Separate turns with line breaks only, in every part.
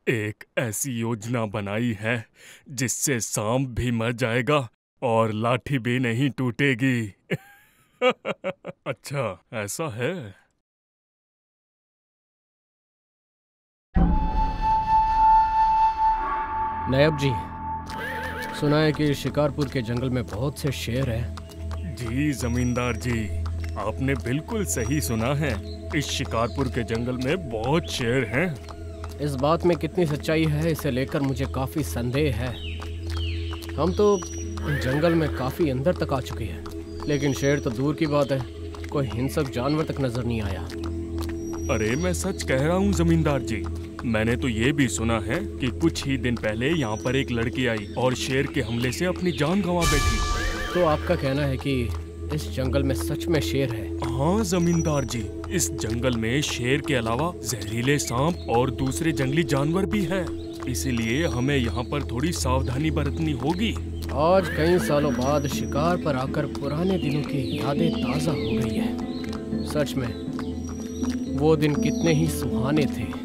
एक ऐसी योजना बनाई है जिससे सांप भी मर जाएगा और लाठी भी नहीं टूटेगी। अच्छा, ऐसा है।
नायब जी, सुना है कि शिकारपुर के जंगल में बहुत से शेर हैं।
जी जमींदार जी, आपने बिल्कुल सही सुना है। इस शिकारपुर के जंगल में बहुत शेर हैं।
इस बात में कितनी सच्चाई है, इसे लेकर मुझे काफी संदेह है। हम तो जंगल में काफी अंदर तक आ चुके हैं, लेकिन शेर तो दूर की बात है, कोई हिंसक जानवर तक नजर नहीं आया।
अरे मैं सच कह रहा हूँ जमींदार जी। मैंने तो ये भी सुना है कि कुछ ही दिन पहले यहाँ पर एक लड़की आई और शेर के हमले से अपनी जान गंवा बैठी।
तो आपका कहना है कि इस जंगल में सच में शेर है?
हाँ जमींदार जी, इस जंगल में शेर के अलावा जहरीले सांप और दूसरे जंगली जानवर भी हैं। इसीलिए हमें यहाँ पर थोड़ी सावधानी बरतनी होगी।
आज कई सालों बाद शिकार पर आकर पुराने दिनों की यादें ताज़ा हो गई है। सच में वो दिन कितने ही सुहाने थे।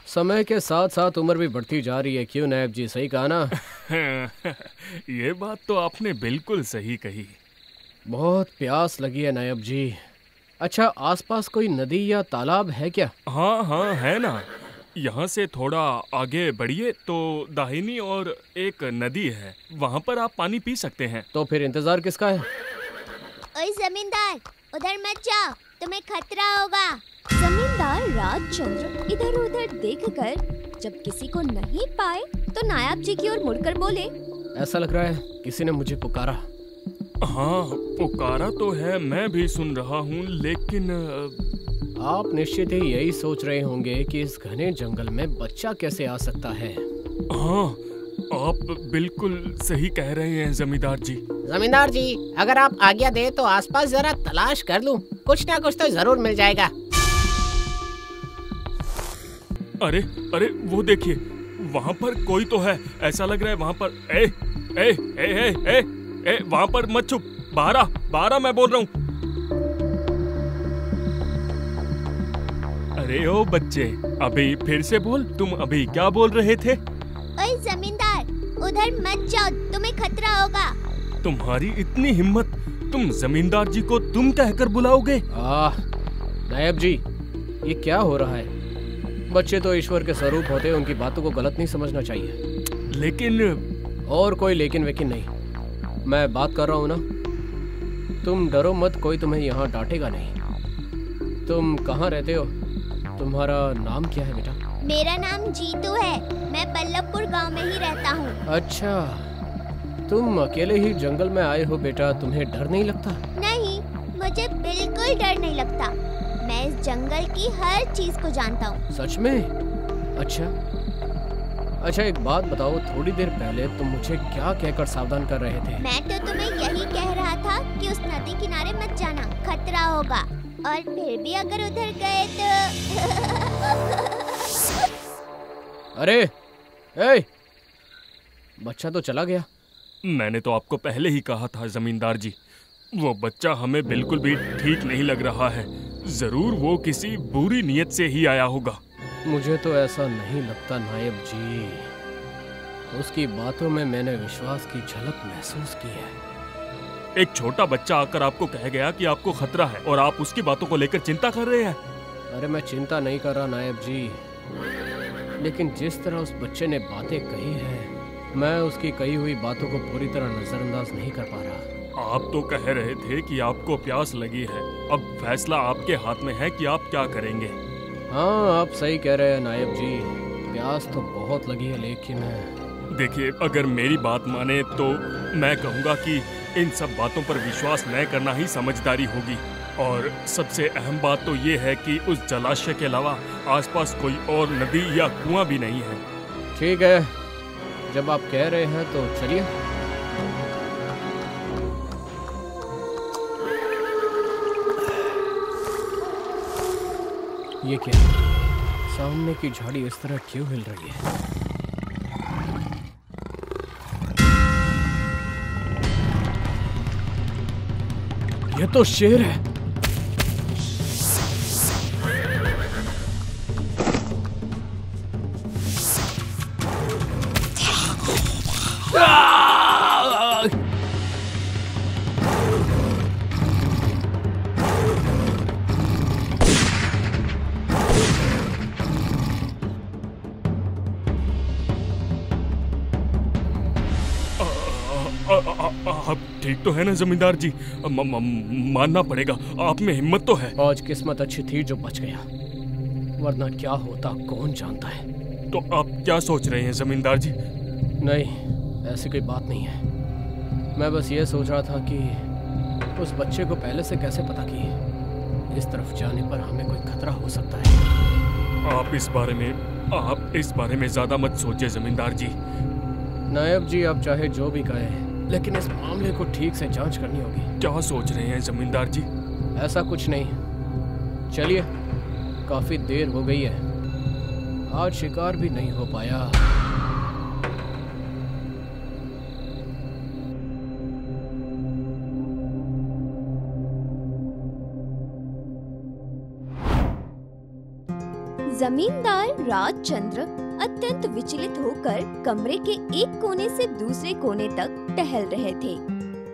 समय के साथ साथ उम्र भी बढ़ती जा रही है, क्यों नायब जी, सही कहा ना?
ये बात तो आपने बिल्कुल सही कही।
बहुत प्यास लगी है नायब जी। अच्छा, आसपास कोई नदी या तालाब है क्या?
हाँ हाँ है ना। यहाँ से थोड़ा आगे बढ़िए तो दाहिनी और एक नदी है, वहाँ पर आप पानी पी सकते हैं।
तो फिर इंतजार किसका है?
ओए जमींदार, उधर मत जाओ, तुम्हें खतरा होगा। जमींदार राजचंद्र इधर उधर देखकर जब किसी को नहीं पाए तो नायब जी की ओर मुड़कर बोले,
ऐसा लग रहा है किसी ने मुझे पुकारा।
हाँ पुकारा तो है, मैं भी सुन रहा हूँ, लेकिन
आप निश्चित ही यही सोच रहे होंगे कि इस घने जंगल में बच्चा कैसे आ सकता है।
हाँ आप बिल्कुल सही कह रहे हैं जमींदार जी।
जमींदार जी, अगर आप आज्ञा दे तो आसपास जरा तलाश कर लूं, कुछ ना कुछ तो जरूर मिल जाएगा।
अरे अरे वो देखिए, वहाँ पर कोई तो है, ऐसा लग रहा है वहाँ पर। ए ए ए ए ए, ए वहाँ पर मत छुप, बाहर आ मैं बोल रहा हूँ। अरे ओ बच्चे, अभी फिर से बोल, तुम अभी क्या बोल रहे थे?
ओए जमींदार, उधर मत जाओ, तुम्हें खतरा होगा।
तुम्हारी इतनी हिम्मत, तुम जमींदार जी को तुम कहकर बुलाओगे?
नायब जी, ये क्या हो रहा है? बच्चे तो ईश्वर के स्वरूप होते हैं, उनकी बातों को गलत नहीं समझना चाहिए।
लेकिन
और कोई लेकिन वेकिन नहीं, मैं बात कर रहा हूँ ना। तुम डरो मत, कोई तुम्हें यहाँ डांटेगा नहीं। तुम कहाँ रहते हो? तुम्हारा नाम क्या है बेटा?
मेरा नाम जीतू है, मैं बल्लभपुर गांव में ही रहता हूँ।
अच्छा, तुम अकेले ही जंगल में आए हो बेटा, तुम्हें डर नहीं लगता?
नहीं, मुझे बिल्कुल डर नहीं लगता। मैं इस जंगल की हर चीज को जानता हूँ।
सच में? अच्छा एक बात बताओ, थोड़ी देर पहले तुम मुझे क्या कहकर सावधान कर रहे थे?
मैं तो तुम्हें यही कह रहा था कि उस नदी किनारे मत जाना, खतरा होगा। और फिर भी अगर उधर गए तो
अरे ए, बच्चा तो चला गया।
मैंने तो आपको पहले ही कहा था जमींदार जी, वो बच्चा हमें बिल्कुल भी ठीक नहीं लग रहा है। जरूर वो किसी बुरी नीयत से ही आया होगा।
मुझे तो ऐसा नहीं लगता नायब जी, उसकी बातों में मैंने विश्वास की झलक महसूस की है।
एक छोटा बच्चा आकर आपको कह गया कि आपको खतरा है और आप उसकी बातों को लेकर चिंता कर रहे हैं।
अरे मैं चिंता नहीं कर रहा नायब जी, लेकिन जिस तरह उस बच्चे ने बातें कही है, मैं उसकी कही हुई बातों को पूरी तरह नजरअंदाज नहीं कर पा रहा।
आप तो कह रहे थे कि आपको प्यास लगी है, अब फैसला आपके हाथ में है कि आप क्या करेंगे।
हाँ आप सही कह रहे हैं नायब जी, प्यास तो बहुत लगी है, लेकिन
देखिए अगर मेरी बात माने तो मैं कहूँगा कि इन सब बातों पर विश्वास न करना ही समझदारी होगी। और सबसे अहम बात तो ये है कि उस जलाशय के अलावा आसपास कोई और नदी या कुआं भी नहीं है।
ठीक है, जब आप कह रहे हैं तो चलिए। ये क्या, सामने की झाड़ी इस तरह क्यों हिल रही है? ये तो शेर है।
आप ठीक तो है ना जमींदार जी? मानना पड़ेगा, आप में हिम्मत तो है।
आज किस्मत अच्छी थी जो बच गया, वरना क्या होता कौन जानता है।
तो आप क्या सोच रहे हैं जमींदार जी?
नहीं, ऐसी कोई बात नहीं है। मैं बस ये सोच रहा था कि उस बच्चे को पहले से कैसे पता कि इस तरफ जाने पर हमें कोई खतरा हो सकता है।
आप इस बारे में ज्यादा मत सोचिए जमींदार जी।
नायब जी, आप चाहे जो भी कहें, लेकिन इस मामले को ठीक से जांच करनी होगी।
क्या सोच रहे हैं जमींदार जी?
ऐसा कुछ नहीं। चलिए, काफी देर हो गई है, आज शिकार भी नहीं हो पाया।
जमींदार राजचंद्र अत्यंत विचलित होकर कमरे के एक कोने से दूसरे कोने तक टहल रहे थे।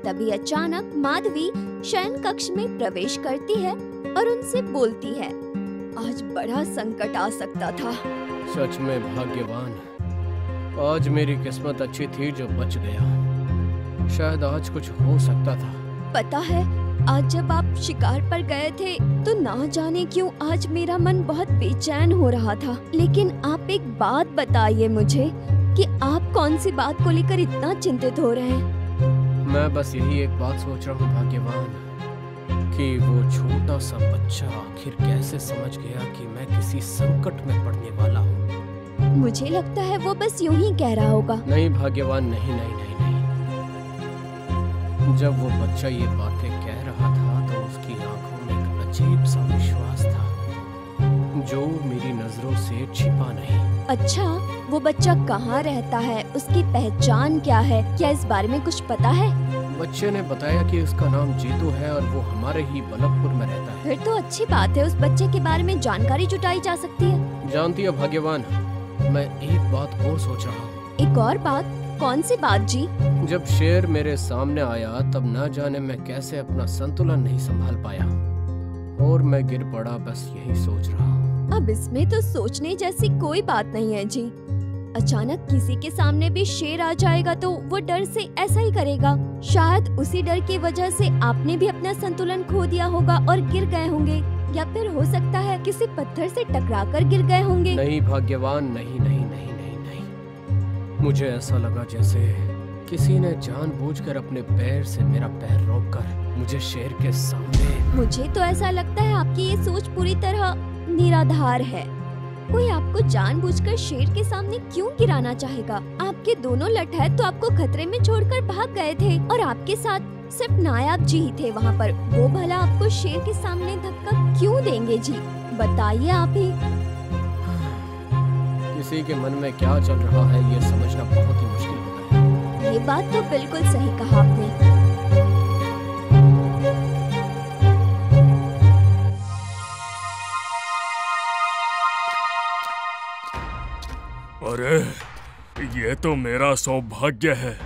तभी अचानक माधवी शयन कक्ष में प्रवेश करती है और उनसे बोलती है, आज बड़ा संकट आ सकता था।
सच में भाग्यवान, आज मेरी किस्मत अच्छी थी जो बच गया। शायद आज कुछ हो सकता था।
पता है, आज जब आप शिकार पर गए थे तो ना जाने क्यों आज मेरा मन बहुत बेचैन हो रहा था। लेकिन आप एक बात बताइए मुझे कि आप कौन सी बात को लेकर इतना चिंतित हो रहे हैं?
मैं बस यही एक बात सोच रहा हूँ भाग्यवान, कि वो छोटा सा बच्चा आखिर कैसे समझ गया कि मैं किसी संकट में पड़ने वाला हूँ।
मुझे लगता है वो बस यूं ही कह रहा होगा।
नहीं भाग्यवान, नहीं नहीं नहीं नहीं। जब वो बच्चा ये बातें कह रहा था तो उसकी आंखों में एक अजीब सा विश्वास था जो मेरी नजरों से छिपा नहीं।
अच्छा, वो बच्चा कहाँ रहता है? उसकी पहचान क्या है? क्या इस बारे में कुछ पता है?
बच्चे ने बताया कि उसका नाम जीतू है और वो हमारे ही बलकपुर में रहता है।
फिर तो अच्छी बात है, उस बच्चे के बारे में जानकारी जुटाई जा सकती है।
जानती है भाग्यवान, मैं एक बात और सोच रहा हूँ।
एक और बात? कौन सी बात जी?
जब शेर मेरे सामने आया तब न जाने मैं कैसे अपना संतुलन नहीं संभाल पाया और मैं गिर पड़ा। बस यही सोच रहा हूँ।
अब इसमें तो सोचने जैसी कोई बात नहीं है जी। अचानक किसी के सामने भी शेर आ जाएगा तो वो डर से ऐसा ही करेगा। शायद उसी डर की वजह से आपने भी अपना संतुलन खो दिया होगा और गिर गए होंगे, या फिर हो सकता है किसी पत्थर से टकराकर गिर गए होंगे।
नहीं भाग्यवान, नहीं नहीं नहीं नहीं नहीं। मुझे ऐसा लगा जैसे किसी ने जानबूझकर अपने पैर से मेरा पैर रोककर मुझे शेर के सामने।
मुझे तो ऐसा लगता है आपकी ये सोच पूरी तरह निराधार है। कोई आपको जानबूझकर शेर के सामने क्यों गिराना चाहेगा? आपके दोनों लठैत तो आपको खतरे में छोड़कर भाग गए थे और आपके साथ सिर्फ नायाब जी ही थे वहाँ पर। वो भला आपको शेर के सामने धक्का क्यों देंगे जी? बताइए आप ही।
किसी के मन में क्या चल रहा है ये समझना बहुत ही मुश्किल होता है।
ये बात तो बिल्कुल सही कहा आपने।
अरे, ये तो मेरा सौभाग्य है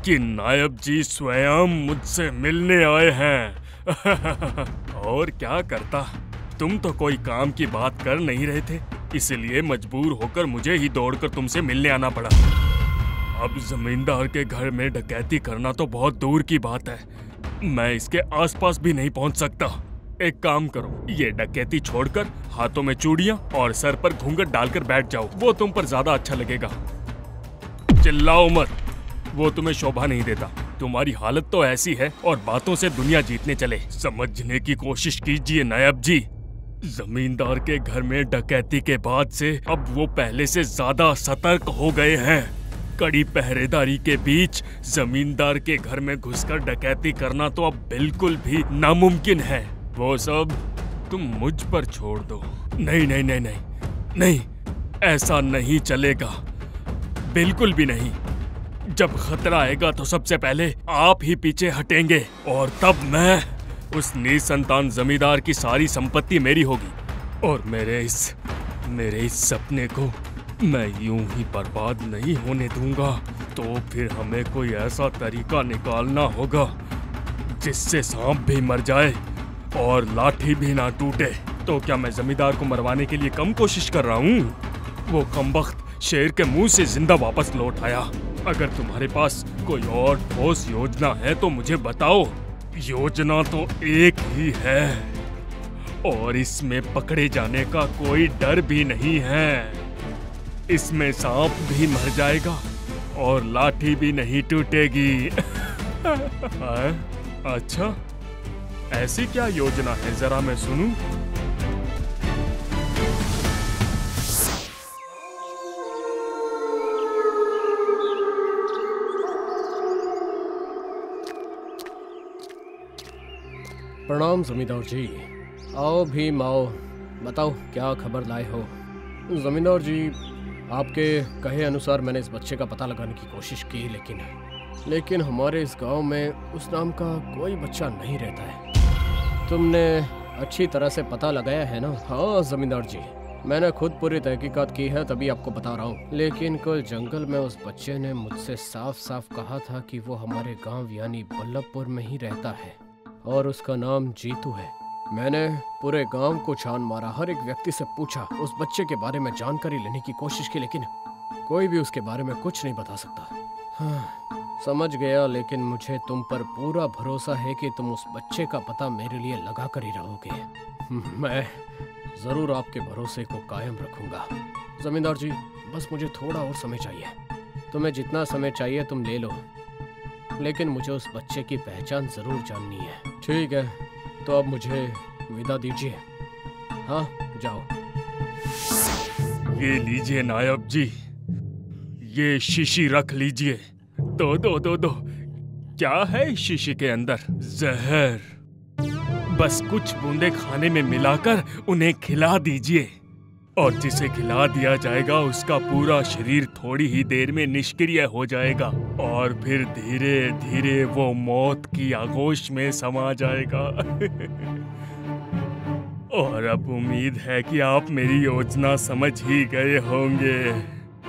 कि नायब जी स्वयं मुझसे मिलने आए हैं। और क्या करता, तुम तो कोई काम की बात कर नहीं रहे थे, इसलिए मजबूर होकर मुझे ही दौड़कर तुमसे मिलने आना पड़ा। अब जमींदार के घर में डकैती करना तो बहुत दूर की बात है, मैं इसके आसपास भी नहीं पहुंच सकता। एक काम करो, ये डकैती छोड़कर हाथों में चूड़ियां और सर पर घूंघट डालकर बैठ जाओ, वो तुम पर ज्यादा अच्छा लगेगा। चिल्लाओ मत, वो तुम्हें शोभा नहीं देता। तुम्हारी हालत तो ऐसी है और बातों से दुनिया जीतने चले। समझने की कोशिश कीजिए नायब जी, जमींदार के घर में डकैती के बाद से अब वो पहले से ज्यादा सतर्क हो गए हैं। कड़ी पहरेदारी के बीच जमींदार के घर में घुसकर डकैती करना तो अब बिल्कुल भी नामुमकिन है। वो सब तुम मुझ पर छोड़ दो। नहीं नहीं नहीं नहीं नहीं, ऐसा नहीं चलेगा, बिल्कुल भी नहीं। जब खतरा आएगा तो सबसे पहले आप ही पीछे हटेंगे और तब मैं, उस निसंतान जमींदार की सारी संपत्ति मेरी होगी और मेरे इस सपने को मैं यूं ही बर्बाद नहीं होने दूंगा। तो फिर हमें कोई ऐसा तरीका निकालना होगा जिससे सांप भी मर जाए और लाठी भी ना टूटे। तो क्या मैं जमींदार को मरवाने के लिए कम कोशिश कर रहा हूँ? वो कमबख्त शेर के मुंह से जिंदा वापस लौट आया अगर तुम्हारे पास कोई और ठोस योजना है तो मुझे बताओ। योजना तो एक ही है और इसमें पकड़े जाने का कोई डर भी नहीं है। इसमें सांप भी मर जाएगा और लाठी भी नहीं टूटेगी। अच्छा, ऐसी क्या योजना है, जरा मैं सुनूं।
प्रणाम जमींदार जी। आओ भीम आओ, बताओ क्या खबर लाए हो। जमींदार जी, आपके कहे अनुसार मैंने इस बच्चे का पता लगाने की कोशिश की, लेकिन हमारे इस गांव में उस नाम का कोई बच्चा नहीं रहता है। तुमने अच्छी तरह से पता लगाया है ना? हाँ जमींदार जी, मैंने खुद पूरी तहकीकात की है, तभी आपको बता रहा हूँ। लेकिन कल जंगल में उस बच्चे ने मुझसे साफ साफ कहा था कि वो हमारे गाँव यानी बल्लभपुर में ही रहता है और उसका नाम जीतू है। मैंने पूरे गांव को छान मारा, हर एक व्यक्ति से पूछा, उस बच्चे के बारे में जानकारी लेने की कोशिश की, लेकिन कोई भी उसके बारे में कुछ नहीं बता सकता। हाँ, समझ गया, लेकिन मुझे तुम पर पूरा भरोसा है कि तुम उस बच्चे का पता मेरे लिए लगा कर ही रहोगे। मैं जरूर आपके भरोसे को कायम रखूंगा। जमींदार जी, बस मुझे थोड़ा और समय चाहिए। तुम्हें जितना समय चाहिए तुम ले लो, लेकिन मुझे उस बच्चे की पहचान जरूर जाननी है। ठीक है, तो अब मुझे विदा दीजिए। हाँ, जाओ।
ये लीजिए नायब जी, ये शीशी रख लीजिए। दो। क्या है इस शीशी के अंदर? जहर। बस कुछ बूंदे खाने में मिलाकर उन्हें खिला दीजिए और जिसे खिला दिया जाएगा उसका पूरा शरीर थोड़ी ही देर में निष्क्रिय हो जाएगा और फिर धीरे धीरे वो मौत की आगोश में समा जाएगा। और अब उम्मीद है कि आप मेरी योजना समझ ही गए होंगे।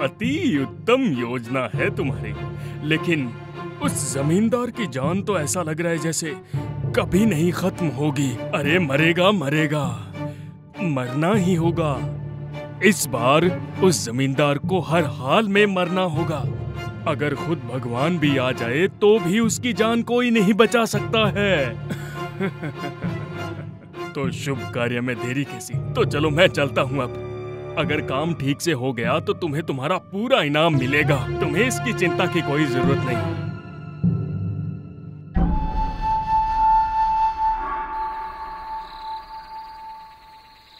अति उत्तम योजना है तुम्हारी, लेकिन उस जमींदार की जान तो ऐसा लग रहा है जैसे कभी नहीं खत्म होगी। अरे मरेगा, मरना ही होगा। इस बार उस जमींदार को हर हाल में मरना होगा। अगर खुद भगवान भी आ जाए तो भी उसकी जान कोई नहीं बचा सकता है। तो शुभ कार्य में देरी कैसी? तो चलो मैं चलता हूँ अब। अगर काम ठीक से हो गया तो तुम्हें तुम्हारा पूरा इनाम मिलेगा। तुम्हें इसकी चिंता की कोई जरूरत नहीं।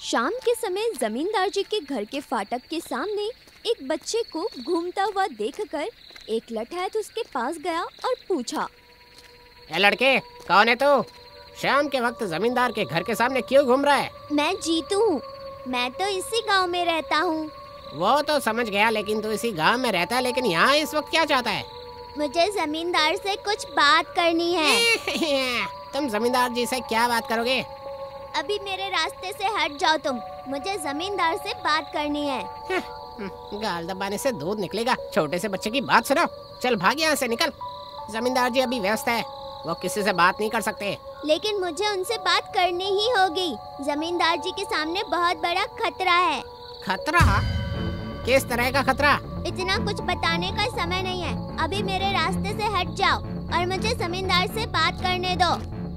शाम के समय जमींदार जी के घर के फाटक के सामने एक बच्चे को घूमता हुआ देखकर एक लठैत उसके पास गया और पूछा,
ए लड़के, कौन है तू? शाम के वक्त जमींदार के घर के सामने क्यों घूम रहा है?
मैं जीतू हूँ, मैं तो इसी गांव में रहता हूँ।
वो तो समझ गया, लेकिन तू इसी गांव में रहता है, लेकिन यहाँ इस वक्त क्या चाहता है?
मुझे जमींदार से कुछ बात करनी है।
तुम जमींदार जी से क्या बात करोगे?
अभी मेरे रास्ते से हट जाओ तुम, मुझे जमींदार से बात करनी है।
गाल दबाने से दूध निकलेगा, छोटे से बच्चे की बात सुनो। चल भाग यहाँ से, निकल। जमींदार जी अभी व्यस्त है, वो किसी से बात नहीं कर सकते।
लेकिन मुझे उनसे बात करनी ही होगी। जमींदार जी के सामने बहुत बड़ा खतरा है।
खतरा? किस तरह का खतरा?
इतना कुछ बताने का समय नहीं है, अभी मेरे रास्ते से हट जाओ और मुझे जमींदार से बात करने दो।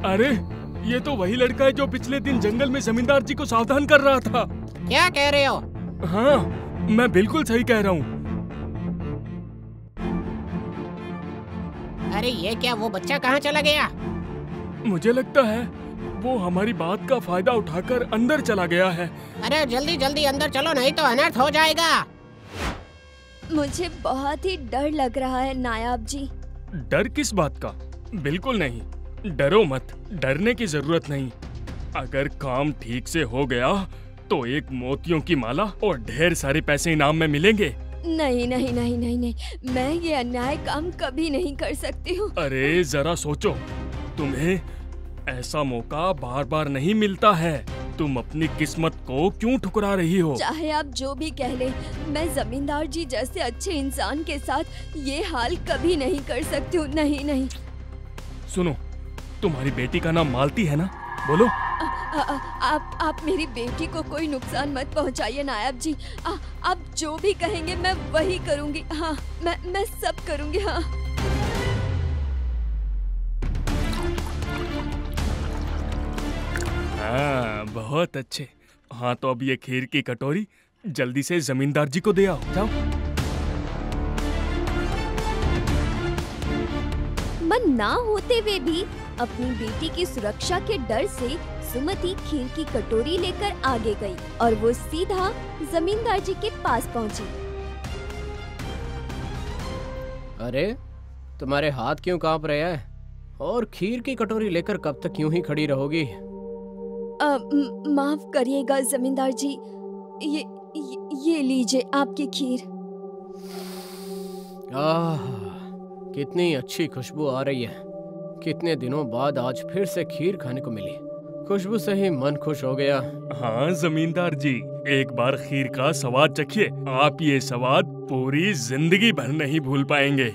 अरे ये तो वही लड़का है जो पिछले दिन जंगल में जमींदार जी को सावधान कर रहा था।
क्या कह रहे हो?
हाँ, मैं बिल्कुल सही कह रहा हूँ।
अरे ये क्या, वो बच्चा कहाँ चला गया?
मुझे लगता है वो हमारी बात का फायदा उठाकर अंदर चला गया है।
अरे जल्दी जल्दी अंदर चलो, नहीं तो अनर्थ हो जाएगा।
मुझे बहुत ही डर लग रहा है नायाब जी।
डर किस बात का? बिल्कुल नहीं, डरो मत, डरने की जरूरत नहीं। अगर काम ठीक से हो गया तो एक मोतियों की माला और ढेर सारे पैसे इनाम में मिलेंगे।
नहीं नहीं नहीं नहीं नहीं, मैं ये अन्याय काम कभी नहीं कर सकती हूँ।
अरे जरा सोचो, तुम्हें ऐसा मौका बार बार नहीं मिलता है। तुम अपनी किस्मत को क्यों ठुकरा रही हो?
चाहे आप जो भी कह ले, मैं जमींदार जी जैसे अच्छे इंसान के साथ ये हाल कभी नहीं कर सकती हूँ। नहीं नहीं।
सुनो, तुम्हारी बेटी का नाम मालती है ना? बोलो।
आप मेरी बेटी को कोई नुकसान मत पहुंचाइए नायब जी। आप जो भी कहेंगे मैं वही करूंगी। हाँ, मैं सब करूंगी। हाँ।
हाँ, बहुत अच्छे। हाँ, तो अब ये खीर की कटोरी जल्दी से जमींदार जी को दे आओ। जाओ।
मन ना होते हुए भी अपनी बेटी की सुरक्षा के डर से सुमति खीर की कटोरी लेकर आगे गई और वो सीधा जमींदार जी के पास पहुंची।
अरे, तुम्हारे हाथ क्यों कांप रहे हैं? और खीर की कटोरी लेकर कब तक यूं ही खड़ी रहोगी?
माफ करिएगा जमींदार जी, ये लीजिए आपकी खीर।
आह, कितनी अच्छी खुशबू आ रही है। कितने दिनों बाद आज फिर से खीर खाने को मिली। खुशबू से ही मन खुश हो गया।
हाँ जमींदार जी, एक बार खीर का स्वाद चखिए। आप ये स्वाद पूरी जिंदगी भर नहीं भूल पाएंगे।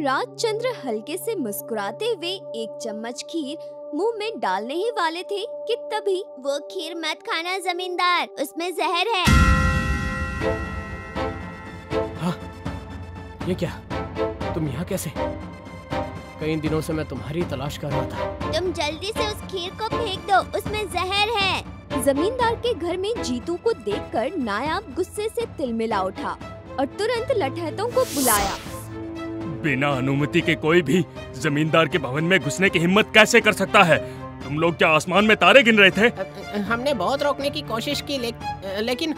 राजचंद्र हल्के से मुस्कुराते हुए एक चम्मच खीर मुंह में डालने ही वाले थे कि तभी वो खीर मत खाना जमींदार, उसमें जहर है।
हाँ, ये क्या? तुम यहाँ कैसे? कई दिनों से मैं तुम्हारी तलाश कर रहा था।
तुम जल्दी से उस खीर को फेंक दो, उसमें जहर है। जमींदार के घर में जीतू को देखकर नायाब गुस्से से तिलमिला उठा और तुरंत लठैतों को बुलाया।
बिना अनुमति के कोई भी जमींदार के भवन में घुसने की हिम्मत कैसे कर सकता है? तुम लोग क्या आसमान में तारे गिन रहे थे?
हमने बहुत रोकने की कोशिश की लेकिन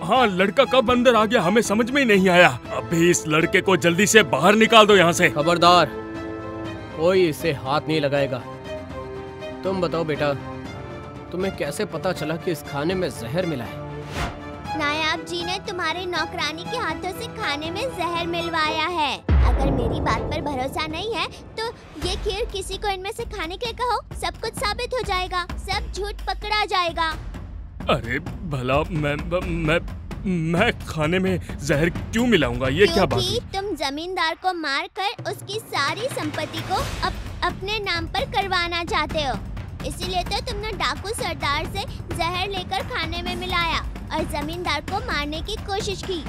हाँ, लड़का कब अंदर आ गया हमें समझ में ही नहीं आया। अभी इस लड़के को जल्दी से बाहर निकाल दो यहाँ से।
खबरदार, कोई इसे हाथ नहीं लगाएगा। तुम बताओ बेटा, तुम्हें कैसे पता चला कि इस खाने में जहर मिला है?
नायाब जी ने तुम्हारे नौकरानी के हाथों से खाने में जहर मिलवाया है। अगर मेरी बात पर भरोसा नहीं है तो ये खीर किसी को इनमें से खाने के लिए कहो, सब कुछ साबित हो जाएगा, सब झूठ पकड़ा जाएगा।
अरे भला मैं खाने में जहर क्यों मिलाऊंगा? ये क्या बात है?
तुम जमींदार को मारकर उसकी सारी संपत्ति को अपने नाम पर करवाना चाहते हो, इसीलिए तो तुमने डाकू सरदार से जहर लेकर खाने में मिलाया और जमींदार को मारने की कोशिश की।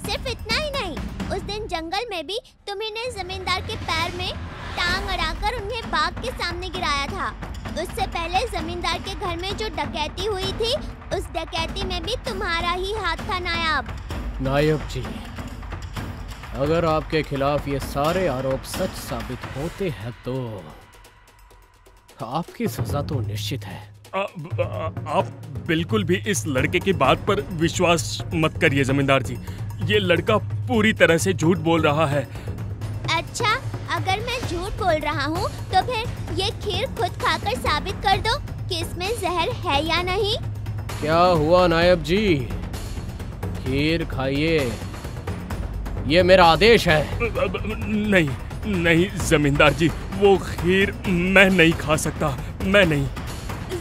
सिर्फ इतना ही नहीं, उस दिन जंगल में भी तुम्ही ने जमींदार के पैर में टांग अड़ाकर उन्हें बाघ के सामने गिराया था। उससे पहले जमींदार के घर में जो डकैती हुई थी, उस डकैती में भी तुम्हारा ही हाथ था नायाब।
नायब जी, अगर आपके खिलाफ ये सारे आरोप सच साबित होते हैं तो आपकी सजा तो निश्चित है।
आप बिल्कुल भी इस लड़के की बात पर विश्वास मत करिए जमींदार जी। ये लड़का पूरी तरह से झूठ बोल रहा है।
अच्छा, अगर मैं झूठ बोल रहा हूँ तो फिर ये खीर खुद खाकर साबित कर दो कि इसमें जहर है या नहीं।
क्या हुआ नायब जी? खीर खाइए, ये मेरा आदेश है।
नहीं नहीं जमींदार जी, वो खीर मैं नहीं खा सकता, मैं नहीं।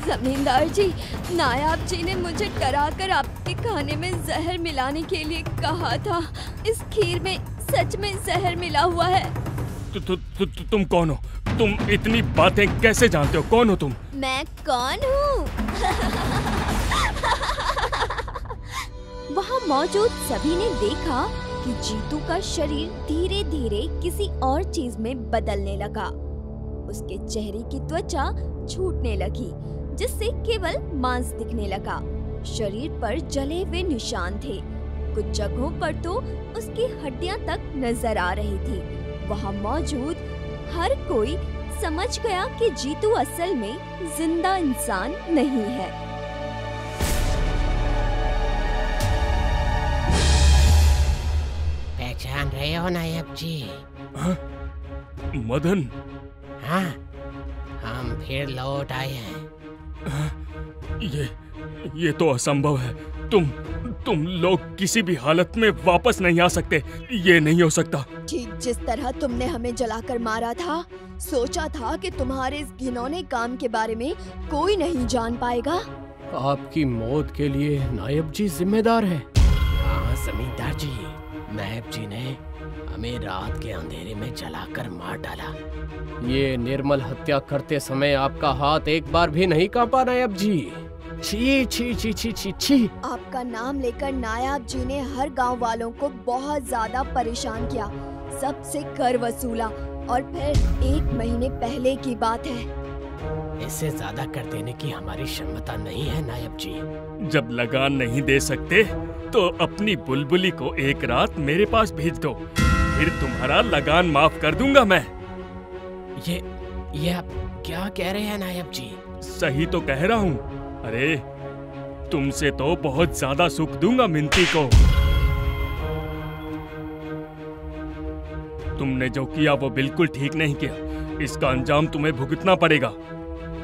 जमींदार जी, नायाब जी ने मुझे डराकर आपके खाने में जहर मिलाने के लिए कहा था। इस खीर में सच में जहर मिला हुआ है।
तुम कौन हो? तुम इतनी बातें कैसे जानते हो? कौन हो तुम?
मैं कौन हूँ? वहाँ मौजूद सभी ने देखा कि जीतू का शरीर धीरे धीरे किसी और चीज में बदलने लगा। उसके चेहरे की त्वचा छूटने लगी, जिससे केवल मांस दिखने लगा। शरीर पर जले हुए निशान थे, कुछ जगहों पर तो उसकी हड्डियां तक नजर आ रही थी। वहाँ मौजूद हर कोई समझ गया कि जीतू असल में जिंदा इंसान नहीं है।
पहचान रहे हो नायब जी?
हाँ? मदन?
हाँ, हम फिर लौट आए हैं।
ये तो असंभव है। तुम लोग किसी भी हालत में वापस नहीं आ सकते। ये नहीं हो सकता।
ठीक जिस तरह तुमने हमें जलाकर मारा था, सोचा था कि तुम्हारे इस घिनौने काम के बारे में कोई नहीं जान पाएगा।
आपकी मौत के लिए नायब जी जिम्मेदार है।
हाँ जमींदार जी, नायब जी ने हमें रात के अंधेरे में जलाकर मार डाला।
ये निर्मल हत्या करते समय आपका हाथ एक बार भी नहीं कांपा नायब जी? छी छी छी छी छी छी।
आपका नाम लेकर नायाब जी ने हर गांव वालों को बहुत ज्यादा परेशान किया, सबसे कर वसूला, और फिर 1 महीने पहले की बात है।
इससे ज्यादा कर देने की हमारी क्षमता नहीं है नायब जी।
जब लगान नहीं दे सकते तो अपनी बुलबुली को एक रात मेरे पास भेज दो, फिर तुम्हारा लगान माफ कर दूंगा मैं।
ये आप क्या कह रहे हैं नायब जी?
सही तो कह रहा हूँ। अरे तुमसे तो बहुत ज्यादा सुख दूंगा मिंती को। तुमने जो किया वो बिल्कुल ठीक नहीं किया, इसका अंजाम तुम्हें भुगतना पड़ेगा।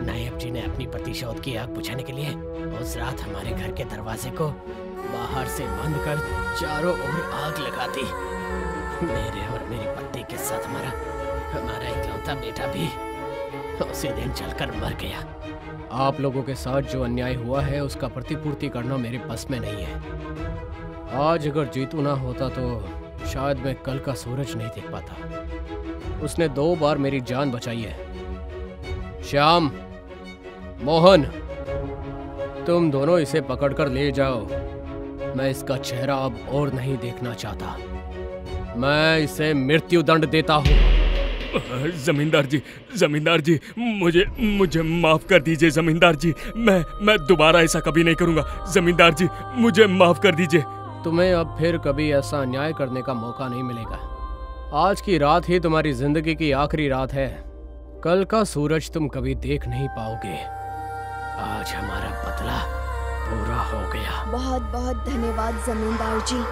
नायब जी ने अपनी प्रतिशोध की आग बुझाने के लिए उस रात हमारे घर के दरवाजे को बाहर से बंद कर चारों ओर आग लगा दी। मेरे और मेरी पत्नी के साथ हमारा इकलौता बेटा भी उसी दिन जलकर मर गया। आप लोगों के साथ जो अन्याय हुआ है उसका प्रतिपूर्ति करना मेरे बस में नहीं है। आज अगर जीतू ना होता तो शायद मैं कल का सूरज नहीं देख पाता। उसने 2 बार मेरी जान बचाई है। श्याम, मोहन, तुम दोनों इसे पकड़कर ले जाओ। मैं इसका चेहरा अब और नहीं देखना चाहता। मैं इसे मृत्यु दंड देता हूँ।
जमींदार जी, मुझे माफ कर दीजिए जमींदार जी। मैं दोबारा ऐसा कभी नहीं करूंगा। जमींदार जी, मुझे माफ कर दीजिए।
तुम्हें अब फिर कभी ऐसा अन्याय करने का मौका नहीं मिलेगा। आज की रात ही तुम्हारी जिंदगी की आखिरी रात है। कल का सूरज तुम कभी देख नहीं पाओगे। आज हमारा बदला पूरा हो गया।
बहुत बहुत धन्यवाद जमींदार जी।